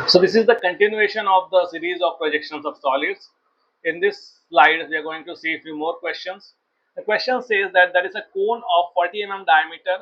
So this is the continuation of the series of projections of solids. In this slide, we are going to see a few more questions. The question says that there is a cone of 40 mm diameter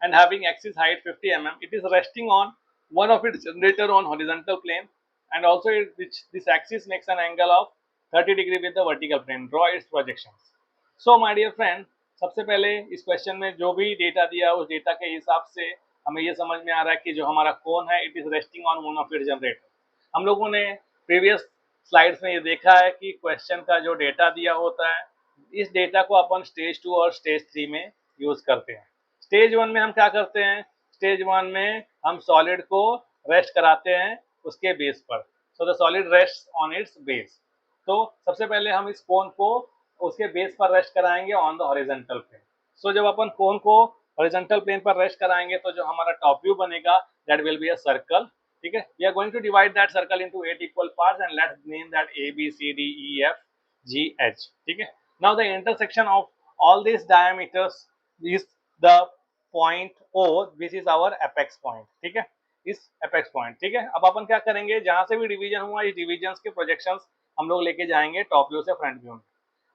and having axis height 50 mm. It is resting on one of its generator on horizontal plane, and also this axis makes an angle of 30 degree with the vertical plane. Draw its projections. So my dear friend, सबसे पहले इस question में जो भी data दिया उस data के हिसाब से हमें ये समझ में आ रहा है कि जो हमारा कोन है it is resting on one of it generator. हम लोगों ने प्रीवियस स्लाइड्स में ये देखा है कि क्वेश्चन का जो डेटा दिया होता है इस डेटा को अपन स्टेज 2 और स्टेज 3 में यूज करते हैं। स्टेज 1 में हम क्या करते हैं? स्टेज 1 में हम सॉलिड को रेस्ट कराते हैं उसके बेस पर। So the solid rest on it's base. तो सबसे पहले हम इस कोन को उसके बेस पर रेस्ट कराएंगे ऑन द हॉरिजॉन्टल प्लेन। सो जब अपन कोन को हॉरिजॉन्टल प्लेन पर रेस्ट कराएंगे तो जो हमारा टॉप व्यू बनेगा that will be a circle. ठीक है, we are going to divide that circle into 8 equal parts and let's name that A B C D E F G H. ठीक है, now the intersection of all this diameters is the point O which is our apex point. ठीक है, इस apex point. ठीक है, अब अपन क्या करेंगे, जहां से भी डिवीजन हुआ इस डिवीजन के प्रोजेक्शंस हम लोग लेके जाएंगे टॉप व्यू से फ्रंट व्यू में,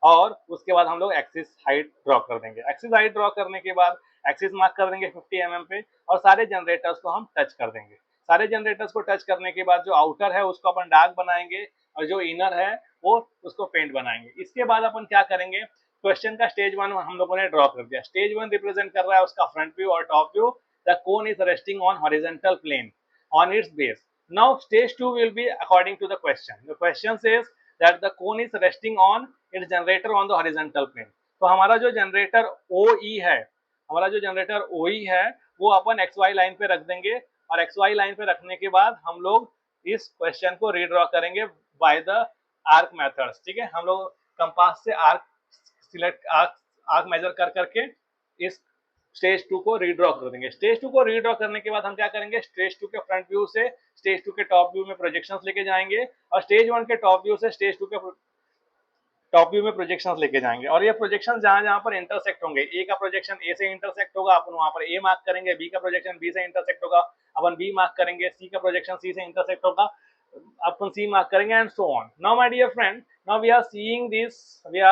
और उसके बाद हम लोग एक्सिस हाइट ड्रॉ कर देंगे। एक्सिस हाइट ड्रॉ करने के बाद एक्सिस मार्क कर देंगे 50 mm पे, और सारे जनरेटर्स को हम टच कर देंगे। सारे जनरेटर्स को टच करने के बाद जो आउटर है उसको अपन डार्क बनाएंगे और जो इनर है वो उसको पेंट बनाएंगे। इसके बाद अपन क्या करेंगे, क्वेश्चन का स्टेज 1 हम लोगों ने ड्रॉ कर दिया। स्टेज 1 रिप्रेजेंट कर रहा है उसका फ्रंट व्यू और top view. The cone is resting on horizontal plane on its base. Now stage 2 will be according to the question. The question says that the cone is resting on its generator on the horizontal plane. तो हमारा जो generator OE है, हमारा जो generator OE है वो अपन XY line पे रख देंगे, और XY लाइन पे रखने के बाद हम लोग इस क्वेश्चन को रीड्रॉ करेंगे बाय द आर्क मेथड्स। ठीक है, हम लोग कंपास से आर्क सिलेक्ट आर्क मेजर कर करके इस स्टेज 2 को रीड्रॉ कर देंगे। स्टेज 2 को रीड्रॉ करने के बाद हम क्या करेंगे, स्टेज 2 के फ्रंट व्यू से स्टेज 2 के टॉप व्यू में प्रोजेक्शंस लेके जाएंगे, और स्टेज 1 के टॉप व्यू से स्टेज 2 के टॉप व्यू में प्रोजेक्शंस लेके जाएंगे। और ये प्रोजेक्शन जहां जहां पर इंटरसेक्ट होंगे, ए का प्रोजेक्शन ए से इंटरसेक्ट होगा अपन वहां पर ए मार्क करेंगे, बी का प्रोजेक्शन बी से इंटरसेक्ट होगा अपन बी मार्क करेंगे, सी का प्रोजेक्शन सी से इंटरसेक्ट होगा अपन सी मार्क करेंगे, and so on. Now my dear friend, now we are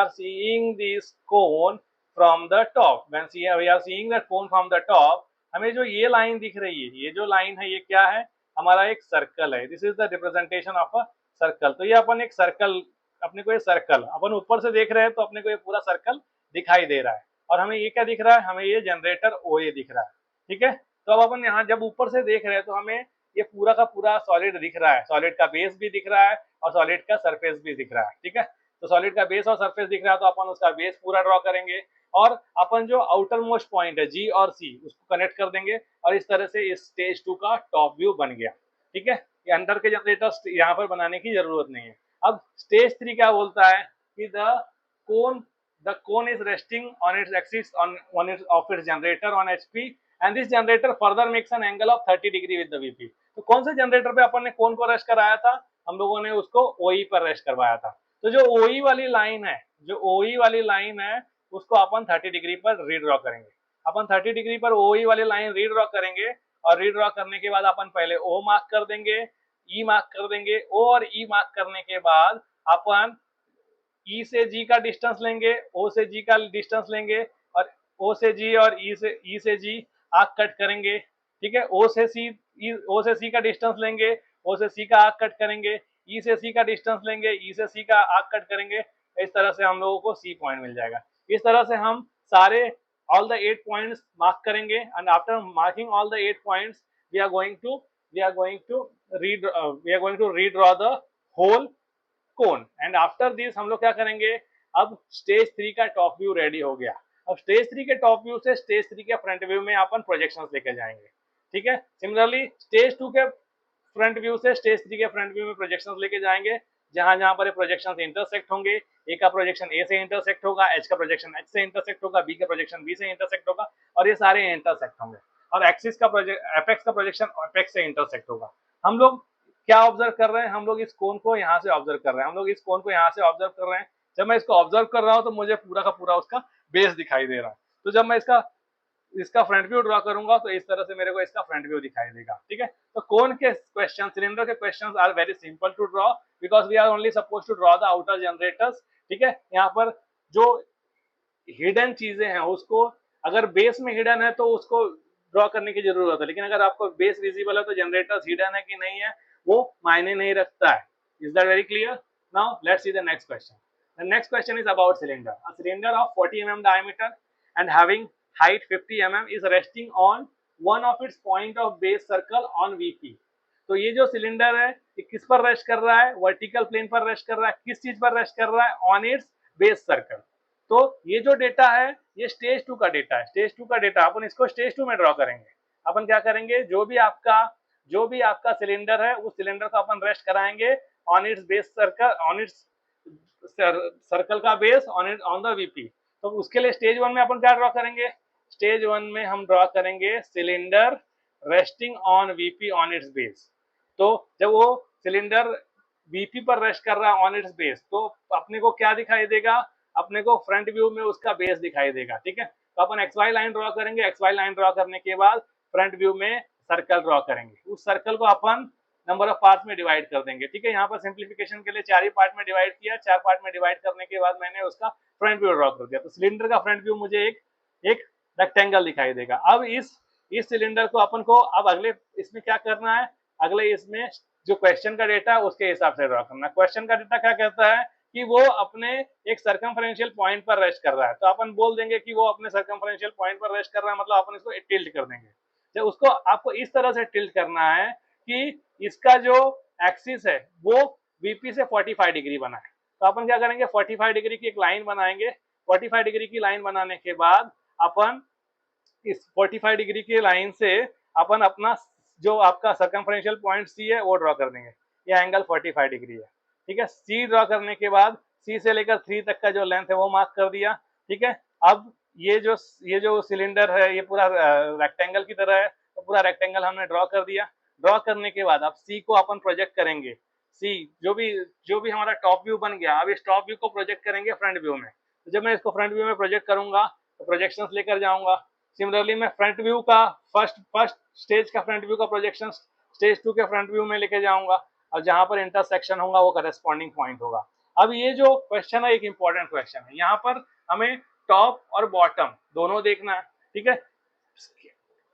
seeing this cone from the top. When we are seeing that cone from the top, हमें जो ये line दिख रही है, ये जो लाइन है ये क्या है, हमारा एक सर्कल है। This is the representation of a circle. तो ये अपन एक सर्कल, अपने को ये सर्कल अपन ऊपर से देख रहे हैं तो अपने को ये पूरा सर्कल दिखाई दे रहा है, और हमें ये क्या दिख रहा है, हमें ये जनरेटर OA दिख रहा है। ठीक है, तो अब अपन यहाँ जब ऊपर से देख रहे हैं तो हमें ये पूरा का पूरा सॉलिड दिख रहा है, सॉलिड का बेस भी दिख रहा है और सॉलिड का सरफेस भी दिख रहा है। ठीक है, तो सॉलिड का बेस और सरफेस दिख रहा है तो अपन उसका बेस पूरा ड्रॉ करेंगे, और अपन जो आउटर मोस्ट पॉइंट है G और C उसको कनेक्ट कर देंगे, और इस तरह से इस स्टेज 2 का टॉप व्यू बन गया। ठीक है, ये अंडर के जनरेटर्स यहाँ पर बनाने की जरूरत नहीं है। अब स्टेज 3 क्या बोलता है कि the cone is resting on its axis on one of its generator on HP, and this generator further makes an angle of 30 degree with the VP। तो कौन से जनरेटर पे अपन ने कोन को रेस्ट कराया था, हम लोगों ने उसको OE पर रेस्ट करवाया था। तो जो OE वाली लाइन है, जो OE वाली लाइन है उसको अपन 30 डिग्री पर रीड्रॉ करेंगे। अपन 30 डिग्री पर OE वाली लाइन रीड्रॉ करेंगे, और रीड्रॉ करने के बाद अपन पहले O मार्क कर देंगे, E मार्क कर देंगे। O और E मार्क करने के बाद अपन E से G का डिस्टेंस लेंगे, O से G का डिस्टेंस लेंगे, और O से G और E से G आर्क कट करेंगे। ठीक है, O से C का डिस्टेंस लेंगे, O से C का आर्क कट करेंगे, E से C का डिस्टेंस लेंगे, E से C का आर्क कट करेंगे। इस तरह से हम लोगों को C पॉइंट मिल जाएगा। इस तरह से हम सारे all the 8 points मार्क करेंगे, and after marking all the 8 points we are going to redraw the whole cone, and after this हम लोग क्या करेंगे, अब स्टेज 3 का टॉप व्यू रेडी हो गया। अब स्टेज 3 के टॉप व्यू से स्टेज 3 के फ्रंट व्यू में अपन प्रोजेक्शंस लेके जाएंगे। ठीक है, सिमिलरली स्टेज 2 के फ्रंट व्यू से स्टेज 3 के फ्रंट व्यू में प्रोजेक्शंस लेके जाएंगे, जहां जहां पर प्रोजेक्शंस इंटरसेक्ट होंगे। ए का प्रोजेक्शन ए से इंटरसेक्ट होगा, एच का प्रोजेक्शन एच से इंटरसेक्ट होगा, बी का प्रोजेक्शन बी से इंटरसेक्ट होगा, और ये सारे इंटरसेक्ट होंगे, और एक्सिस का एपेक्स का प्रोजेक्शन एपेक्स से इंटरसेक्ट होगा। हम लोग क्या ऑब्जर्व कर रहे हैं, हम लोग इस कोन को यहाँ से ऑब्जर्व कर रहे हैं, हम लोग इस कोन को यहाँ से ऑब्जर्व कर रहे हैं। जब मैं इसको ऑब्जर्व कर रहा हूँ तो मुझे पूरा का पूरा उसका बेस दिखाई दे रहा है। तो जब मैं इसका फ्रंट व्यू ड्रॉ करूंगा तो इस तरह से मेरे को इसका फ्रंट व्यू दिखाई देगा। ठीक है, तो cone के क्वेश्चन, सिलेंडर के questions are very simple to draw because we are only suppose to draw the outer generators. ठीक है, यहाँ पर जो हिडन चीजें हैं उसको, अगर बेस में हिडन है तो उसको ड्रॉ करने की जरूरत है, लेकिन अगर आपको बेस विजिबल है तो जनरेटर्स हिडन है कि नहीं है वो मायने नहीं रखता है। Is that very clear? Now let's see the next question. The next question is about cylinder. A cylinder of 40 mm diameter and having height 50 mm is resting on one of its point of base circle on VP। तो ये जो cylinder है ये किस पर rest कर रहा है? वर्टिकल प्लेन पर रेस्ट कर रहा है। किस चीज पर रेस्ट कर रहा है? On it's base circle. तो ये जो डेटा है ये स्टेज 2 का डेटा है। स्टेज 2 का डेटा अपन इसको स्टेज 2 में ड्रॉ करेंगे। अपन क्या करेंगे, जो भी आपका सिलेंडर है उस सिलेंडर को अपन रेस्ट कराएंगे on it's base circle, on it's circle का बेस ऑन द वीपी। तो उसके लिए स्टेज 1 में अपन क्या ड्रॉ करेंगे? स्टेज 1 में हम ड्रॉ करेंगे cylinder resting on VP on it's base. तो जब वो सिलेंडर वीपी पर रेस्ट कर रहा है ऑन इट्स बेस तो अपने को क्या दिखाई देगा? अपने को फ्रंट व्यू में उसका बेस दिखाई देगा। ठीक है, तो अपन एक्स वाई लाइन ड्रॉ करेंगे। एक्स वाई लाइन ड्रॉ करने के बाद फ्रंट व्यू में सर्कल ड्रॉ करेंगे। उस सर्कल को अपन नंबर ऑफ पार्ट्स में डिवाइड कर देंगे। ठीक है, यहाँ पर सिंप्लीफिकेशन के लिए 4 ही पार्ट में डिवाइड किया। 4 पार्ट में डिवाइड करने के बाद मैंने उसका फ्रंट व्यू ड्रॉ कर दिया। तो सिलेंडर का फ्रंट व्यू मुझे एक रेक्टेंगल दिखाई देगा। अब इस सिलेंडर को अपन को अब अगले इसमें क्या करना है? अगले इसमें जो क्वेश्चन का डेटा है उसके हिसाब से ड्रॉ करना है। क्वेश्चन का डेटा क्या कहता है कि वो अपने एक सर्कमफरेंशियल पॉइंट पर रेस्ट कर रहा है। तो अपन बोल देंगे कि वो अपने सर्कमफरेंशियल पॉइंट पर रेस्ट कर रहा है, मतलब अपन इसको टिल्ट कर देंगे। जब उसको आपको इस तरह से टिल्ट करना है कि इसका जो एक्सिस है वो वीपी से 45 डिग्री बना है। तो अपन क्या करेंगे, 45 डिग्री की एक लाइन बनाएंगे। 45 डिग्री की लाइन बनाने के बाद अपन इस 45 डिग्री की लाइन से अपन अपना जो आपका सर्कमफरेंशियल पॉइंट सी है वो ड्रॉ कर देंगे। ये एंगल 45 डिग्री है। ठीक है, सी ड्रॉ करने के बाद सी से लेकर 3 तक का जो लेंथ है वो मार्क कर दिया। ठीक है, अब ये जो सिलेंडर है ये पूरा रेक्टेंगल की तरह है, तो पूरा रेक्टेंगल हमने ड्रॉ कर दिया। ड्रॉ करने के बाद अब सी को अपन प्रोजेक्ट करेंगे। सी जो भी हमारा टॉप व्यू बन गया, अब इस टॉप व्यू को प्रोजेक्ट करेंगे फ्रंट व्यू में। तो जब मैं इसको फ्रंट व्यू में प्रोजेक्ट करूंगा तो प्रोजेक्शंस लेकर जाऊंगा। सिमिलरली मैं फ्रंट व्यू का फर्स्ट स्टेज का फ्रंट व्यू का प्रोजेक्शन स्टेज 2 के फ्रंट व्यू में लेके जाऊंगा और जहां पर इंटरसेक्शन होगा वो करेस्पॉन्डिंग पॉइंट होगा। अब ये जो क्वेश्चन है एक इंपॉर्टेंट क्वेश्चन है। यहाँ पर हमें टॉप और बॉटम दोनों देखना है। ठीक है,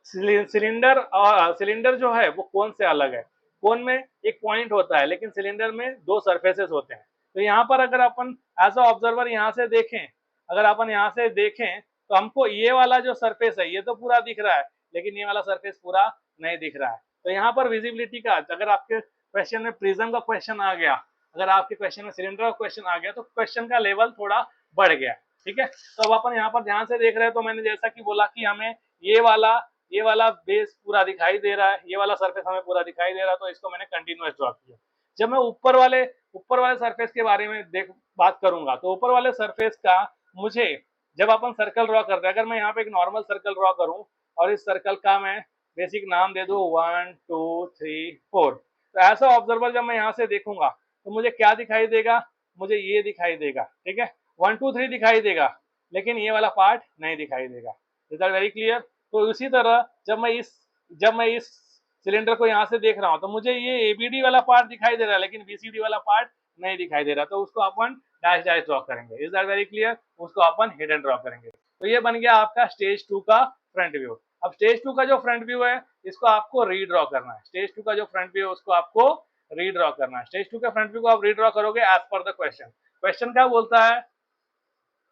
सिलेंडर जो है वो कोन से अलग है। कोन में एक पॉइंट होता है लेकिन सिलेंडर में 2 सरफेसेस होते हैं। तो यहाँ पर अगर अपन एज अ ऑब्जर्वर यहाँ से देखें, अगर अपन यहाँ से देखें तो हमको ये वाला जो सरफेस है ये तो पूरा दिख रहा है, लेकिन ये वाला सरफेस पूरा नहीं दिख रहा है। तो यहाँ पर विजिबिलिटी का, अगर आपके क्वेश्चन में प्रिज्म का क्वेश्चन आ गया, अगर आपके क्वेश्चन में सिलेंडर का क्वेश्चन आ गया तो क्वेश्चन का लेवल थोड़ा बढ़ गया। ठीक है, तो अब अपन यहाँ पर ध्यान से देख रहे हैं तो मैंने जैसा कि बोला कि हमें ये वाला बेस पूरा दिखाई दे रहा है, ये वाला सरफेस हमें पूरा दिखाई दे रहा है, तो इसको मैंने कंटिन्यूअस ड्रॉ किया। जब मैं ऊपर वाले सरफेस के बारे में बात करूंगा तो ऊपर वाले सरफेस का मुझे, जब अपन सर्कल ड्रॉ करते हैं, अगर मैं यहाँ पे एक नॉर्मल सर्कल ड्रॉ करूं और इस सर्कल का मैं बेसिक नाम दे दूं 1 2 3 4, तो ऐसा ऑब्जर्वर जब मैं यहाँ से देखूंगा तो मुझे क्या दिखाई देगा? मुझे ये दिखाई देगा। ठीक है, 1 2 3 दिखाई देगा लेकिन ये वाला पार्ट नहीं दिखाई देगा। Is that very clear? तो इसी तरह जब मैं इस सिलेंडर को यहाँ से देख रहा हूँ तो मुझे ये एबीडी वाला पार्ट दिखाई दे रहा है लेकिन बीसीडी वाला पार्ट नहीं दिखाई दे रहा, तो उसको अपन डैश डैश ड्रॉ करेंगे। Is that very clear? उसको अपन हिडन ड्रॉ करेंगे। तो ये बन गया आपका स्टेज 2 का फ्रंट व्यू। अब स्टेज 2 का जो फ्रंट व्यू है इसको आपको रीड्रॉ करना है। स्टेज 2 का जो फ्रंट व्यू है उसको आपको रीड्रॉ करना है। स्टेज 2 के फ्रंट व्यू को आप रीड्रॉ करोगे as per the question. Question क्या बोलता है?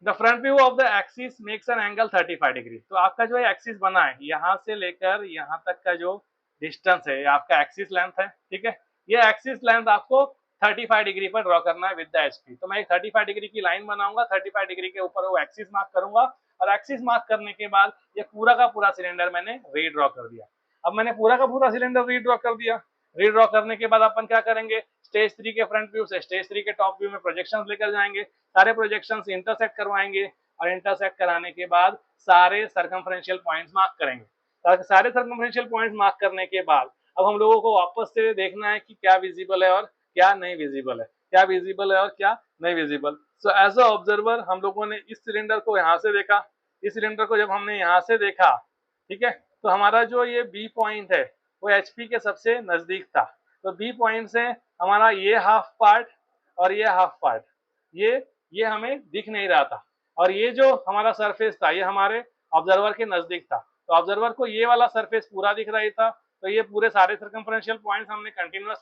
The front view of the axis makes an angle 35 degree. तो आपका जो एक्सिस बना है यहाँ से लेकर यहाँ तक का जो डिस्टेंस है आपका एक्सिस लेंथ है। ठीक है, ये एक्सिस लेंथ आपको 35 डिग्री पर ड्रॉ करना है विद द एचपी। तो मैं एक 35 डिग्री की लाइन बनाऊंगा, 35 डिग्री के ऊपर वो एक्सिस मार्क करूंगा और एक्सिस मार्क करने के बाद ये पूरा का पूरा सिलेंडर मैंने रीड्रॉ कर दिया। अब मैंने पूरा का पूरा सिलेंडर रीड्रॉ कर दिया। रीड्रॉ करने के बाद अपन क्या करेंगे? स्टेज 3 के फ्रंट व्यू से स्टेज 3 के टॉप व्यू में प्रोजेक्शंस लेकर जाएंगे। सारे प्रोजेक्शंस इंटरसेक्ट करवाएंगे और इंटरसेक्ट कराने के बाद सारे सर्कमफरेंशियल पॉइंट्स मार्क करेंगे। सारे सर्कमफरेंशियल पॉइंट्स मार्क करने के बाद अब हम लोगों को वापस से देखना है कि क्या विजिबल है और क्या नहीं विजिबल है, क्या विजिबल है और क्या नहीं visible. So as a observer हम लोगों ने इस सिलेंडर को यहाँ से देखा। इस सिलेंडर को जब हमने यहाँ से देखा, ठीक है, तो हमारा जो ये बी पॉइंट है वो HP के सबसे नजदीक था। तो B पॉइंट से हमारा ये हाफ पार्ट और ये हाफ पार्ट ये हमें दिख नहीं रहा था, और ये जो हमारा सरफेस था ये हमारे ऑब्जर्वर के नजदीक था। तो ऑब्जर्वर को ये वाला सरफेस पूरा दिख रहा था। तो ये पूरे सारे सर्कमफरेंशियल पॉइंट्स हमने कंटिन्यूअस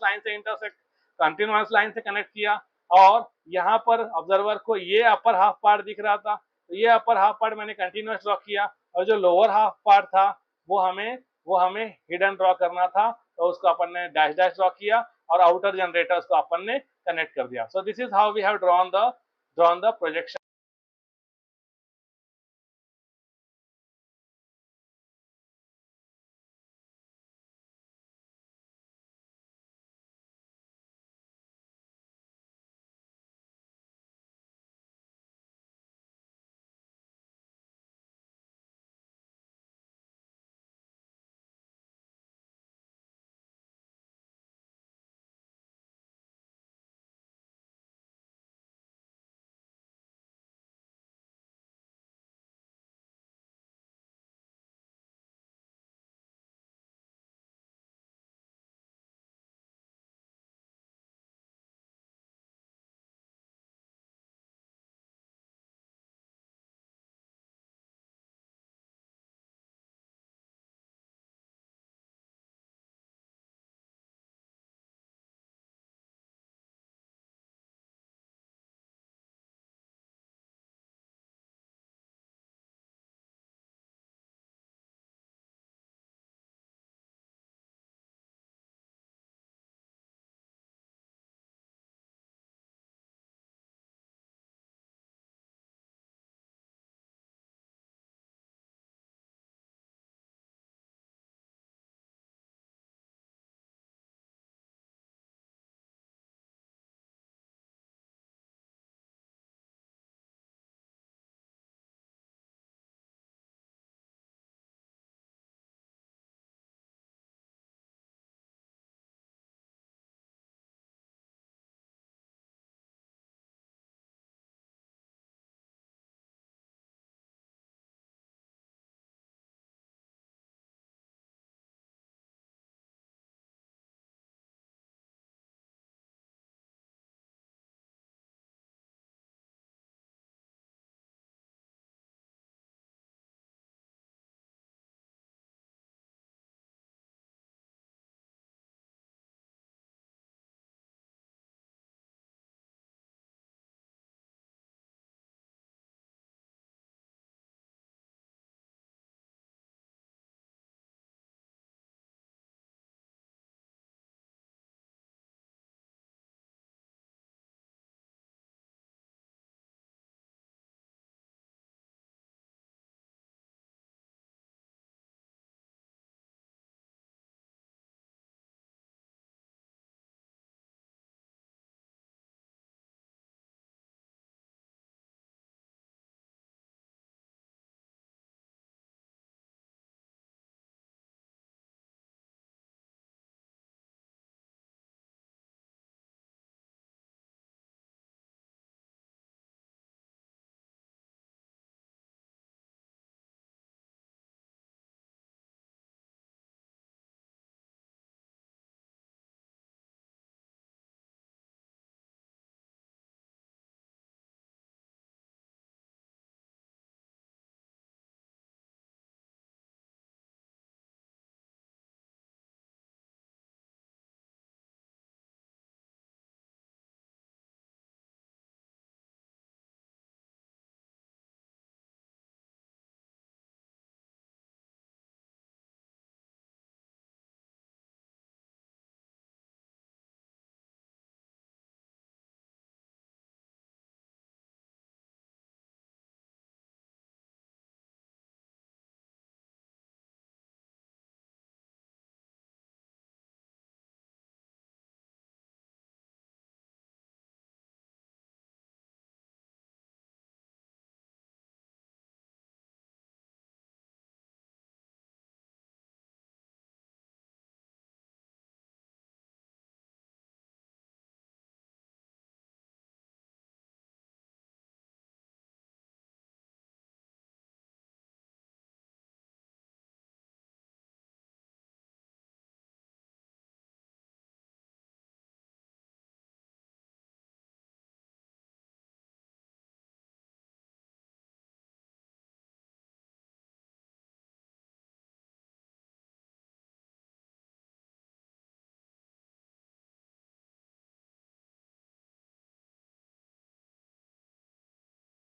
लाइन से कनेक्ट किया, और यहाँ पर ऑब्जर्वर को ये अपर हाफ पार्ट दिख रहा था। तो ये अपर हाफ पार्ट मैंने कंटिन्यूअस ड्रॉ किया, और जो लोअर हाफ पार्ट था वो हमें हिडन ड्रॉ करना था। तो उसको अपन ने डैश डैश ड्रॉ किया, और आउटर जनरेटर्स को अपन ने कनेक्ट कर दिया। So this is how we have drawn the projection